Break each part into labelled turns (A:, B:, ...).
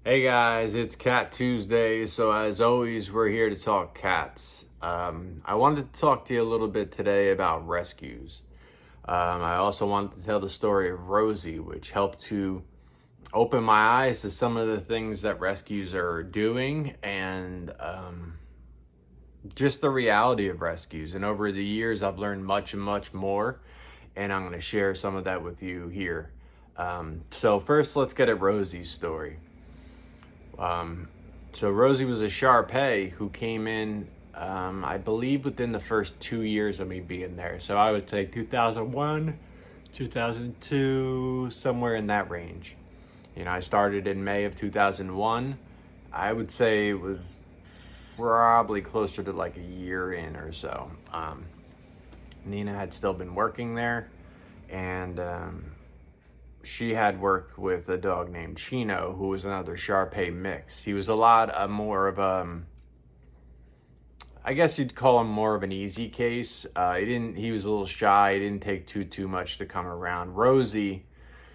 A: Hey guys, it's Cat Tuesday. So as always, we're here to talk cats. I wanted to talk to you a little bit today about rescues. I also wanted to tell the story of Rosie, which helped to open my eyes to some of the things that rescues are doing and just the reality of rescues. And over the years, I've learned much and much more, and I'm going to share some of that with you here. So first, let's get at Rosie's story. Um, so Rosie was a Shar Pei who came in, I believe, within the first 2 years of me being there. So I would say 2001, 2002, somewhere in that range. I started in May of 2001. I would say it was probably closer to like a year in or so. Nina had still been working there, and she had worked with a dog named Chino, who was another Shar Pei mix. He was a lot more of I guess you'd call him more of an easy case. He was a little shy. He didn't take too much to come around. Rosie,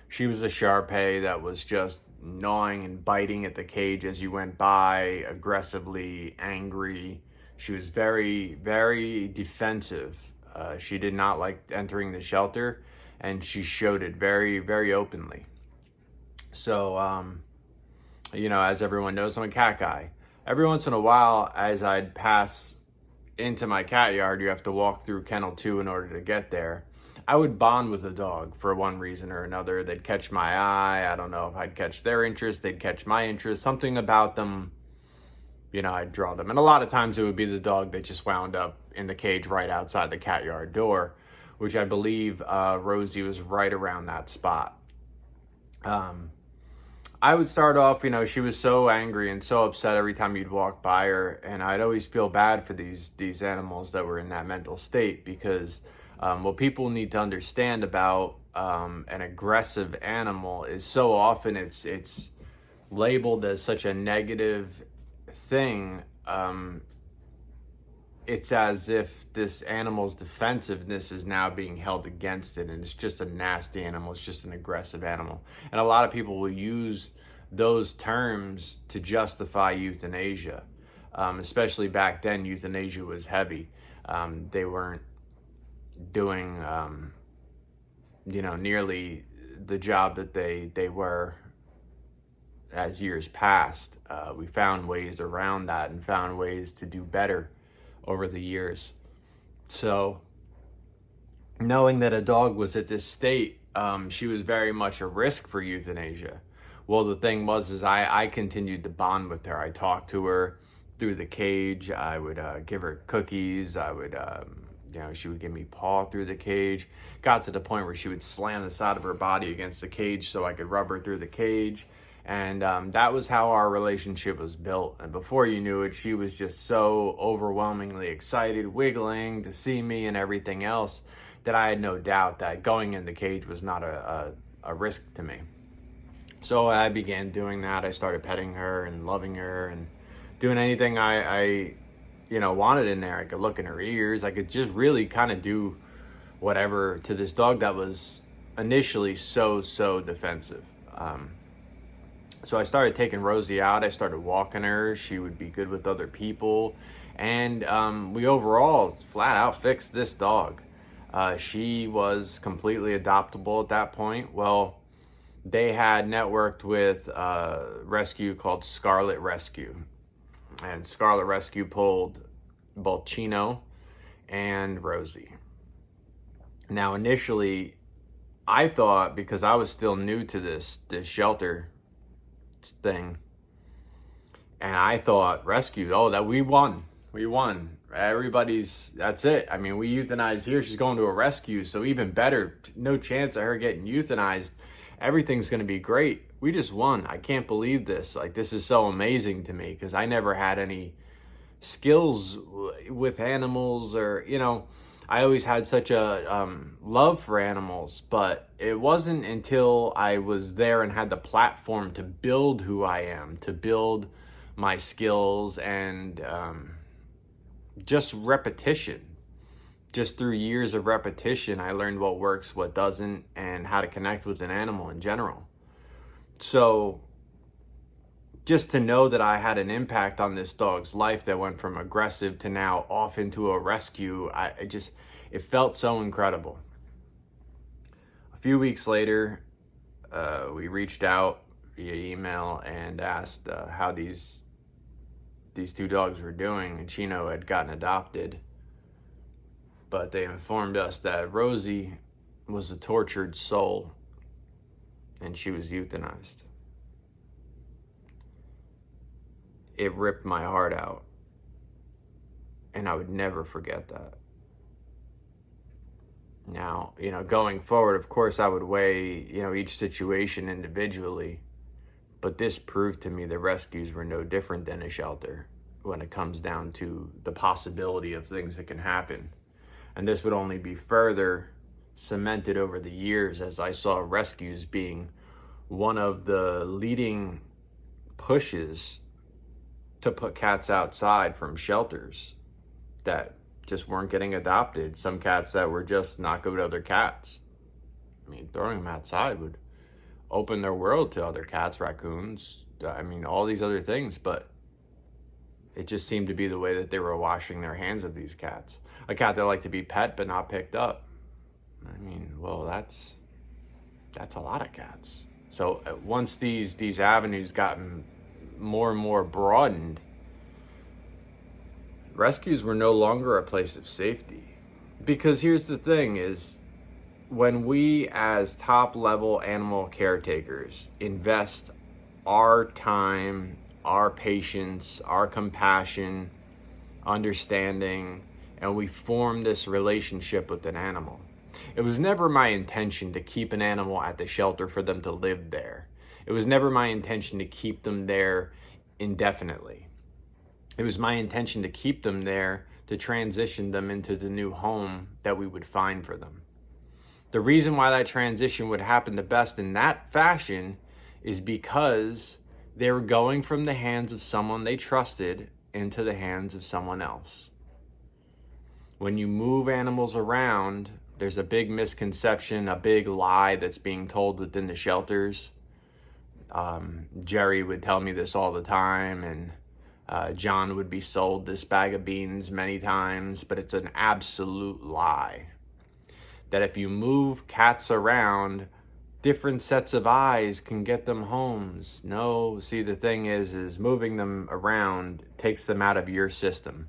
A: she was a Shar Pei that was just gnawing and biting at the cage as you went by, aggressively angry. She was very, very defensive. She did not like entering the shelter, and she showed it very, very openly. So, as everyone knows, I'm a cat guy. Every once in a while, as I'd pass into my cat yard, you have to walk through kennel 2 in order to get there. I would bond with a dog for one reason or another. They'd catch my eye. I don't know if I'd catch their interest. They'd catch my interest. Something about them, I'd draw them. And a lot of times it would be the dog that just wound up in the cage right outside the cat yard door, which I believe Rosie was right around that spot. I would start off, she was so angry and so upset every time you'd walk by her, and I'd always feel bad for these animals that were in that mental state because what people need to understand about an aggressive animal is so often it's labeled as such a negative thing. It's as if this animal's defensiveness is now being held against it, and it's just a nasty animal. It's just an aggressive animal. And a lot of people will use those terms to justify euthanasia. Especially back then, euthanasia was heavy. They weren't doing, nearly the job that they were as years passed. We found ways around that and found ways to do better over the years. So knowing that a dog was at this state, she was very much a risk for euthanasia. Well, the thing was, is I continued to bond with her. I talked to her through the cage. I would give her cookies. I would, she would give me paw through the cage. Got to the point where she would slam the side of her body against the cage so I could rub her through the cage. And that was how our relationship was built. And before you knew it, she was just so overwhelmingly excited, wiggling to see me and everything else, that I had no doubt that going in the cage was not a risk to me. So I began doing that. I started petting her and loving her and doing anything I wanted in there. I could look in her ears. I could just really kind of do whatever to this dog that was initially so defensive. So I started taking Rosie out. I started walking her. She would be good with other people. And we overall flat out fixed this dog. She was completely adoptable at that point. Well, they had networked with a rescue called Scarlet Rescue. And Scarlet Rescue pulled both Chino and Rosie. Now, initially, I thought, because I was still new to this shelter thing, and I thought rescue, that we won, that's it. I mean, we euthanized here, she's going to a rescue, so even better, no chance of her getting euthanized. Everything's going to be great. We just won. I can't believe this. Like, this is so amazing to me because I never had any skills with animals, or I always had such a love for animals, but it wasn't until I was there and had the platform to build who I am, to build my skills, and just repetition. Just through years of repetition, I learned what works, what doesn't, and how to connect with an animal in general. So just to know that I had an impact on this dog's life that went from aggressive to now off into a rescue, it felt so incredible. A few weeks later, we reached out via email and asked how these two dogs were doing, and Chino had gotten adopted. But they informed us that Rosie was a tortured soul and she was euthanized. It ripped my heart out, and I would never forget that. Now, going forward, of course, I would weigh, each situation individually, but this proved to me that rescues were no different than a shelter when it comes down to the possibility of things that can happen. And this would only be further cemented over the years as I saw rescues being one of the leading pushes to put cats outside from shelters that just weren't getting adopted. Some cats that were just not good with other cats. I mean, throwing them outside would open their world to other cats, raccoons, all these other things, but it just seemed to be the way that they were washing their hands of these cats. A cat that liked to be pet but not picked up. That's a lot of cats. So once these avenues gotten more and more broadened, rescues were no longer a place of safety. Because here's the thing is, when we as top level animal caretakers invest our time, our patience, our compassion, understanding, and we form this relationship with an animal. It was never my intention to keep an animal at the shelter for them to live there. It was never my intention to keep them there indefinitely. It was my intention to keep them there to transition them into the new home that we would find for them. The reason why that transition would happen the best in that fashion is because they were going from the hands of someone they trusted into the hands of someone else. When you move animals around, there's a big misconception, a big lie that's being told within the shelters. Jerry would tell me this all the time, and John would be sold this bag of beans many times, but it's an absolute lie. That if you move cats around, different sets of eyes can get them homes. No, see, the thing is moving them around takes them out of your system.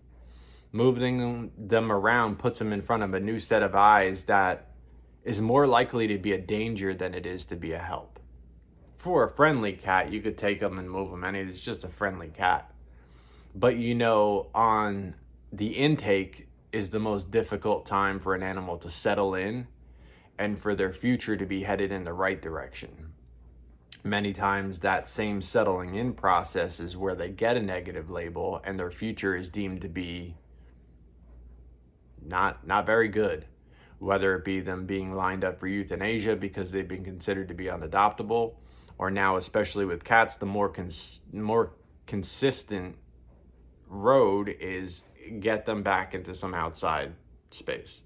A: Moving them around puts them in front of a new set of eyes that is more likely to be a danger than it is to be a help. For a friendly cat, you could take them and move them, and it's just a friendly cat. But on the intake is the most difficult time for an animal to settle in and for their future to be headed in the right direction. Many times that same settling in process is where they get a negative label and their future is deemed to be not very good, whether it be them being lined up for euthanasia because they've been considered to be unadoptable, or now, especially with cats, the more consistent road is get them back into some outside space.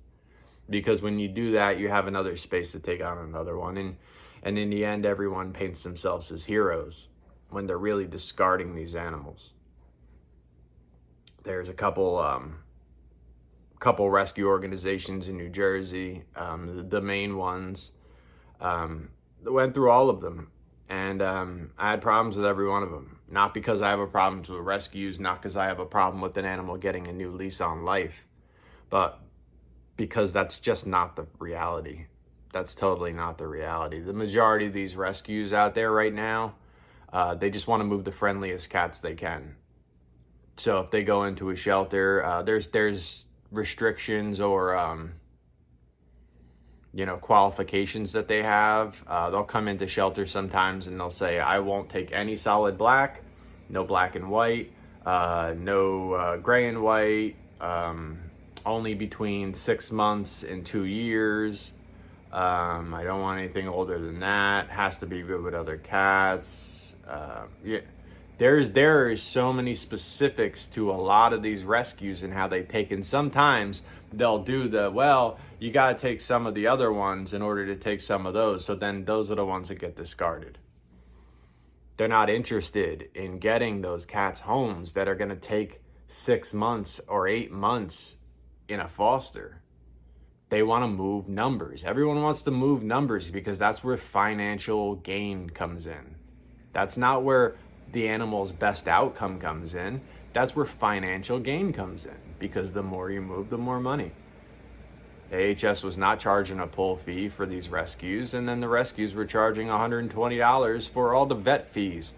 A: Because when you do that, you have another space to take on another one. And in the end, everyone paints themselves as heroes when they're really discarding these animals. There's a couple rescue organizations in New Jersey, the main ones, went through all of them. And I had problems with every one of them. Not because I have a problem with rescues, not because I have a problem with an animal getting a new lease on life, but because that's just not the reality. That's totally not the reality. The majority of these rescues out there right now, they just want to move the friendliest cats they can. So if they go into a shelter, there's restrictions or qualifications that they have. They'll come into shelter sometimes and they'll say, I won't take any solid black, no black and white, no gray and white, only between 6 months and 2 years. I don't want anything older than that. Has to be good with other cats. There is so many specifics to a lot of these rescues and how they take. And sometimes they'll do you got to take some of the other ones in order to take some of those. So then those are the ones that get discarded. They're not interested in getting those cats homes that are going to take 6 months or 8 months in a foster. They want to move numbers. Everyone wants to move numbers because that's where financial gain comes in. That's not where the animal's best outcome comes in. That's where financial gain comes in, because the more you move, the more money. AHS was not charging a pull fee for these rescues, and then the rescues were charging $120 for all the vet fees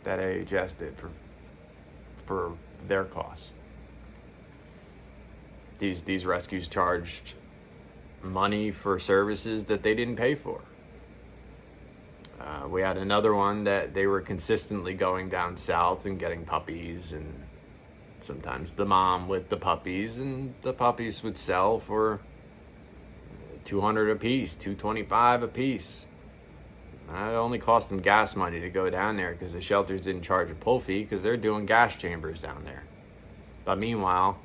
A: that AHS did for their costs. These rescues charged money for services that they didn't pay for. We had another one that they were consistently going down south and getting puppies, and sometimes the mom with the puppies, and the puppies would sell for $200 a piece, $225 a piece. It only cost them gas money to go down there because the shelters didn't charge a pull fee because they're doing gas chambers down there. But meanwhile,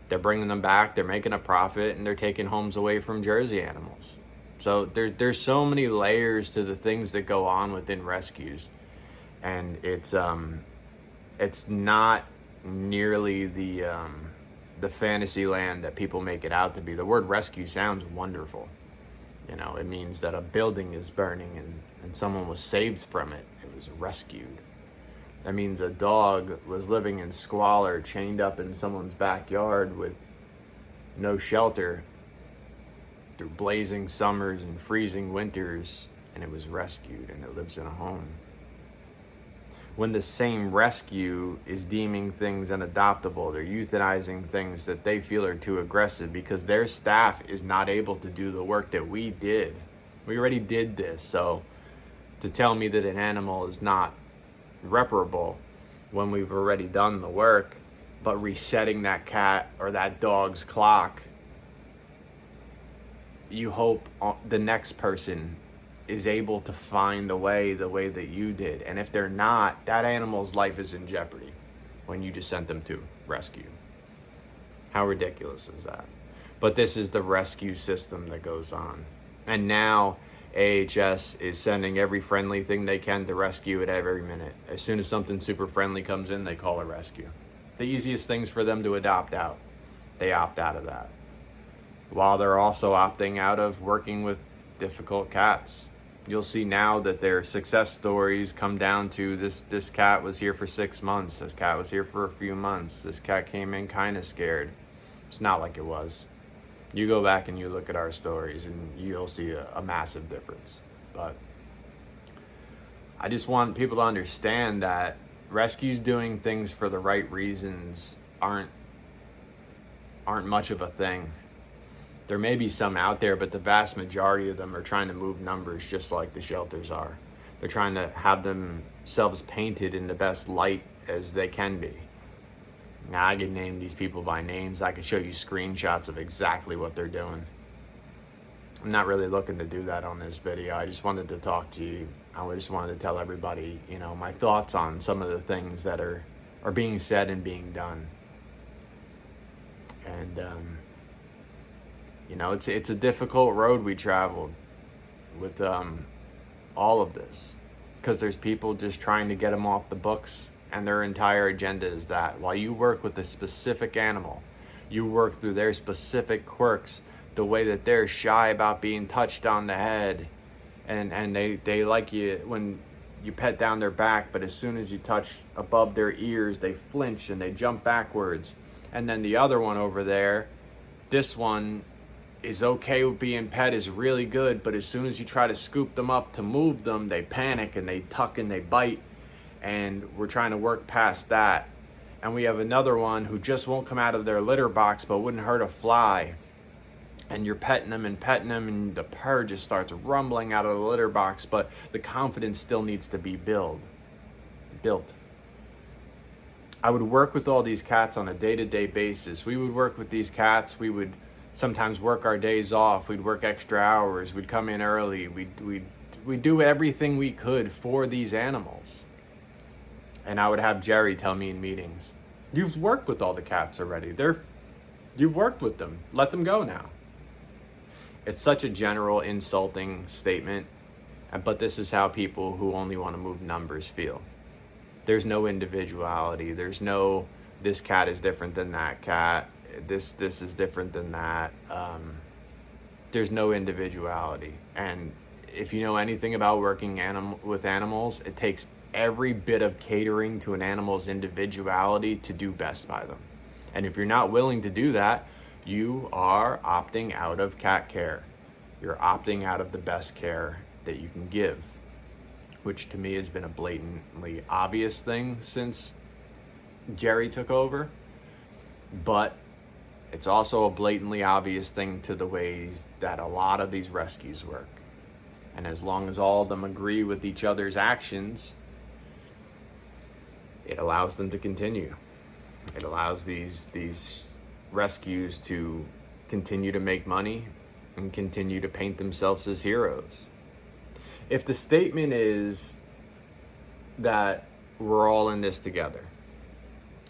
A: they're bringing them back, they're making a profit, and they're taking homes away from Jersey animals. So there's so many layers to the things that go on within rescues, and it's not nearly the fantasy land that people make it out to be. The word rescue sounds wonderful. You know, it means that a building is burning and someone was saved from it. It was rescued. That means a dog was living in squalor, chained up in someone's backyard with no shelter through blazing summers and freezing winters, and it was rescued and it lives in a home. When the same rescue is deeming things unadoptable, they're euthanizing things that they feel are too aggressive because their staff is not able to do the work that we did. We already did this, so to tell me that an animal is not reparable when we've already done the work, but resetting that cat or that dog's clock, you hope the next person is able to find the way that you did. And if they're not, that animal's life is in jeopardy when you just sent them to rescue. How ridiculous is that? But this is the rescue system that goes on. And now AHS is sending every friendly thing they can to rescue it every minute. As soon as something super friendly comes in, they call a rescue. The easiest things for them to adopt out, they opt out of that, while they're also opting out of working with difficult cats. You'll see now that their success stories come down to this cat was here for 6 months, this cat was here for a few months, this cat came in kind of scared. It's not like it was. You go back and you look at our stories and you'll see a massive difference. But I just want people to understand that rescues doing things for the right reasons aren't much of a thing. There may be some out there, but the vast majority of them are trying to move numbers just like the shelters are. They're trying to have themselves painted in the best light as they can be. Now, I can name these people by names. I can show you screenshots of exactly what they're doing. I'm not really looking to do that on this video. I just wanted to talk to you. I just wanted to tell everybody, my thoughts on some of the things that are being said and being done. And, it's a difficult road we traveled with all of this, because there's people just trying to get them off the books, and their entire agenda is that while you work with a specific animal, you work through their specific quirks, the way that they're shy about being touched on the head, and they like you when you pet down their back, but as soon as you touch above their ears, they flinch and they jump backwards. And then the other one over there, this one is okay with being pet, is really good, but as soon as you try to scoop them up to move them, they panic and they tuck and they bite, and we're trying to work past that. And we have another one who just won't come out of their litter box but wouldn't hurt a fly, and you're petting them and the purr just starts rumbling out of the litter box, but the confidence still needs to be built. I would work with all these cats on a day-to-day basis. We would work with these cats. We would sometimes work our days off. We'd work extra hours. We'd come in early. We'd do everything we could for these animals. And I would have Jerry tell me in meetings, "You've worked with all the cats already. You've worked with them. Let them go now." It's such a general insulting statement, But this is how people who only want to move numbers feel. There's no individuality. There's no, this cat is different than that cat. This is different than that. There's no individuality. And if you know anything about working with animals, it takes every bit of catering to an animal's individuality to do best by them. And if you're not willing to do that, you are opting out of cat care. You're opting out of the best care that you can give, which to me has been a blatantly obvious thing since Jerry took over. But it's also a blatantly obvious thing to the ways that a lot of these rescues work. And as long as all of them agree with each other's actions, it allows them to continue. It allows these rescues to continue to make money and continue to paint themselves as heroes. If the statement is that we're all in this together,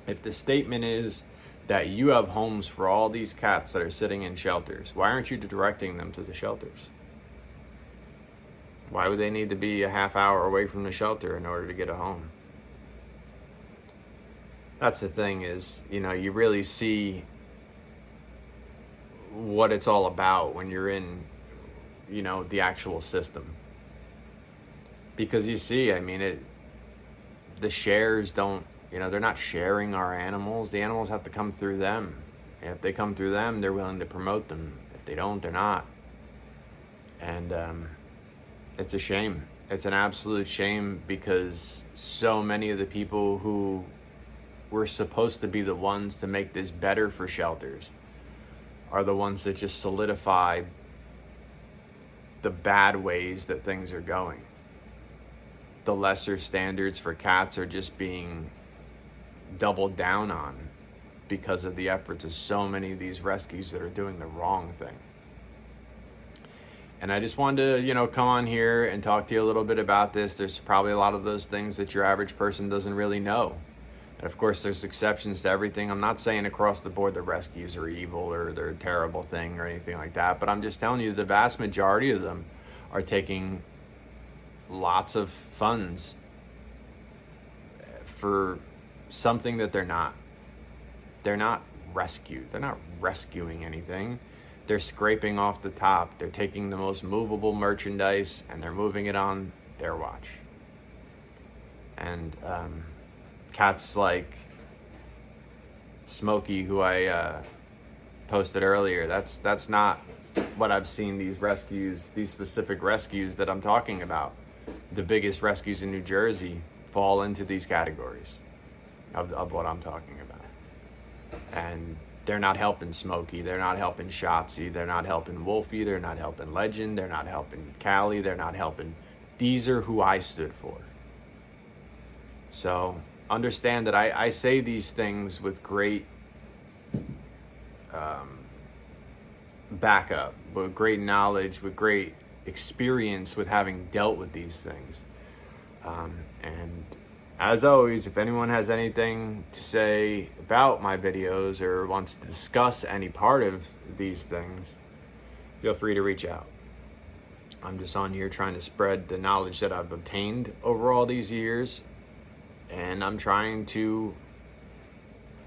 A: if the statement is that you have homes for all these cats that are sitting in shelters, why aren't you directing them to the shelters? Why would they need to be a half hour away from the shelter in order to get a home? That's the thing is, you really see what it's all about when you're in, the actual system. Because you see, the shares don't, they're not sharing our animals. The animals have to come through them. And if they come through them, they're willing to promote them. If they don't, they're not. And it's a shame. It's an absolute shame because so many of the people who were supposed to be the ones to make this better for shelters are the ones that just solidify the bad ways that things are going. The lesser standards for cats are just being doubled down on because of the efforts of so many of these rescues that are doing the wrong thing. And I just wanted to, come on here and talk to you a little bit about this. There's probably a lot of those things that your average person doesn't really know. And of course, there's exceptions to everything. I'm not saying across the board that rescues are evil or they're a terrible thing or anything like that. But I'm just telling you the vast majority of them are taking lots of funds for something that they're not. They're not rescued. They're not rescuing anything. They're scraping off the top. They're taking the most movable merchandise and they're moving it on their watch. And cats like Smokey, who I posted earlier, that's not what I've seen these rescues, these specific rescues that I'm talking about. The biggest rescues in New Jersey fall into these categories of what I'm talking about. And they're not helping Smokey, they're not helping Shotzi, they're not helping Wolfie, they're not helping Legend, they're not helping Callie, they're not helping. These are who I stood for. So understand that I say these things with great backup, with great knowledge, with great experience with having dealt with these things. And as always, if anyone has anything to say about my videos or wants to discuss any part of these things, feel free to reach out. I'm just on here trying to spread the knowledge that I've obtained over all these years, and I'm trying to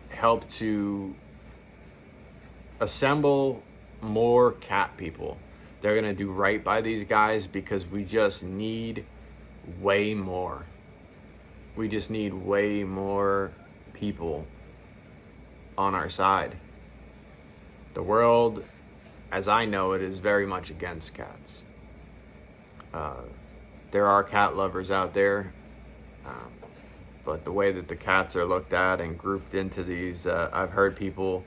A: help to assemble more cat people. They're going to do right by these guys because we just need way more. We just need way more people on our side. The world, as I know it, is very much against cats. There are cat lovers out there, but the way that the cats are looked at and grouped into these, I've heard people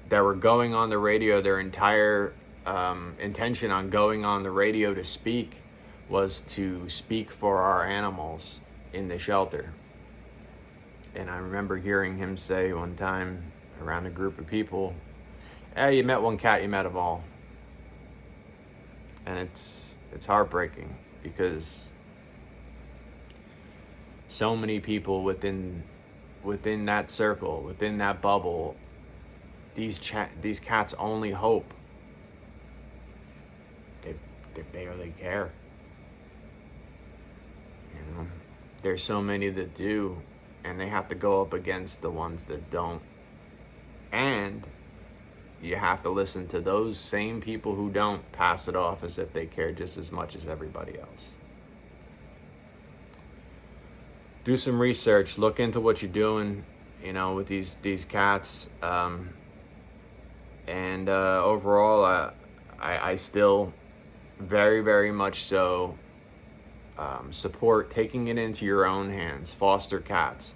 A: that were going on the radio, their entire intention on going on the radio to speak was to speak for our animals in the shelter. And I remember hearing him say one time around a group of people, "Hey, you met one cat, you met them all." And it's heartbreaking because so many people within that circle, within that bubble, these cats' only hope, they barely care. You know, there's so many that do, and they have to go up against the ones that don't. And you have to listen to those same people who don't pass it off as if they care just as much as everybody else. Do some research, look into what you're doing, you know, with these cats. And overall, I still very, very much so support taking it into your own hands. Foster cats.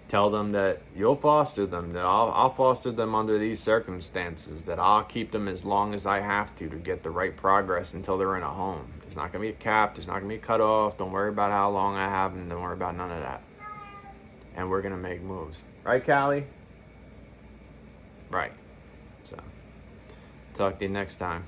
A: Tell them that you'll foster them, that I'll foster them under these circumstances, that I'll keep them as long as I have to get the right progress until they're in a home. There's not going to be a cap. There's not going to be a cutoff. Don't worry about how long I have them. Don't worry about none of that. And we're going to make moves. Right, Callie? Right. So, talk to you next time.